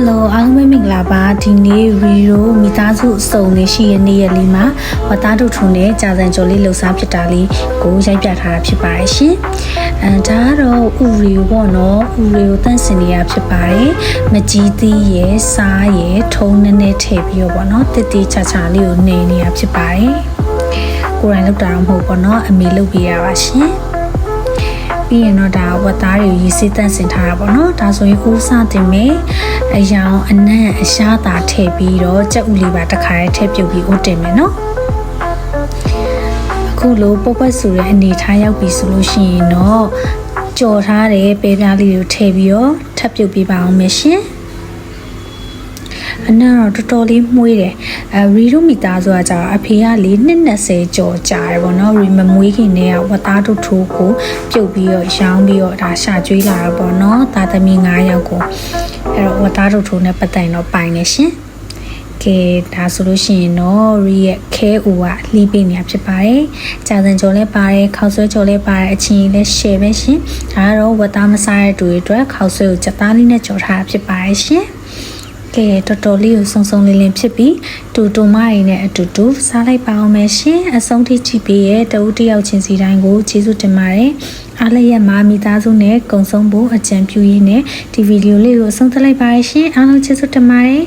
Hello အားလုံးပဲမင်္ဂလာပါဒီနေ့ရီရိုမိသားစုစုံနေရှိရနေ့ရက်လေးမှာဝတ်သားတို့ထုံနဲ့ကြာစံကြော်လေးလှူစားဖြစ်တာလေးကိုရိုက်ပြထားတာဖြစ်ပါတယ်ရှင်ဒါကတော့ဥရီပေါ့နော်ဥရီကိုတန့်စင်နေရဖြစ်ပါတယ်မကြီးသီးရဲ့စားရဲ့ထုံနဲ့နဲ့ထည့်ပြီးတော့ပေါ့နော်တစ်တိချာချာလေးကိုနေနေရဖြစ်ပါတယ်ကိုယ်တိုင်လုပ်တာတော့မဟုတ်ပေါ့နော်အမေလုပ်ပြရပါရှင်ပြီးရင်တော့ဒါဝတ်သားတွေရေးစစ်တန့်စင်ထားတာပေါ့နော်ဒါဆိုရင်ဦးစားတင်မယ်အယောင်အနံ့အရှားတာထည့်ပြီးတော့ကြက်ဥလေးပါတစ်ခါတည်းထည့်ပြုတ်ပြီးဦးတင်မယ်နော်အခုလိုပုတ်ပတ်ဆိုတဲ့အနေထားရောက်ပြီဆိုလို့ရှိရင်တော့ကြော်ထားတဲ့ပဲပြားလေးကိုထည့်ပြီးတော့ထပ်ပြုတ်ပြီးပါအောင်မယ်ရှင်အနံ့တော့တော်တော်လေးမှုေးတယ်ရီတို့မိသားဆိုတာကြာအဖေကလေ20ကျော်ကြာတယ်ပေါ့နော်ရီမမွေးခင်တည်းကဝတ်သားတို့ထိုးကိုပြုတ်ပြီးတော့ရောင်းပြီးတော့ဒါရှာကျွေးလာတာပေါ့နော်သားသမီး9ယောက်ကိုအဲ့တော့ဝတ်သားတို့ထိုးနဲ့ပတ်တိုင်တော့ပိုင်နေရှင်ကဲဒါဆိုလို့ရှိရင်တော့ရီရဲ့ခဲအိုကလှီးပေးနေတာဖြစ်ပါတယ်ကြာစံကြော်လဲပါတယ်ခောက်ဆွဲကြော်လဲပါတယ်အချင်းလဲ share ပဲရှင်ဒါကတော့ဝတ်သားမစားတဲ့တွေအတွက်ခောက်ဆွဲကိုချက်သားလေးနဲ့ကြော်ထားတာဖြစ်ပါတယ်ရှင်ကဲတော်တော်လေးကိုစုံစုံလင်းလင်းဖြစ်ပြီးတူမရည်နဲ့အတူတူစားလိုက်ပါအောင်မယ်ရှင်အဆုံးထိကြည့်ပေးရဲ့တဦးတယောက်ချင်းစီတိုင်းကိုကျေးဇူးတင်ပါတယ်အားလည်းရမမိသားစုနဲ့ကုံဆုံးဖို့အကြံပြုရင်းနဲ့ဒီဗီဒီယိုလေးကိုအဆုံးသတ်လိုက်ပါရှင်အားလုံးကျေးဇူးတင်ပါတယ်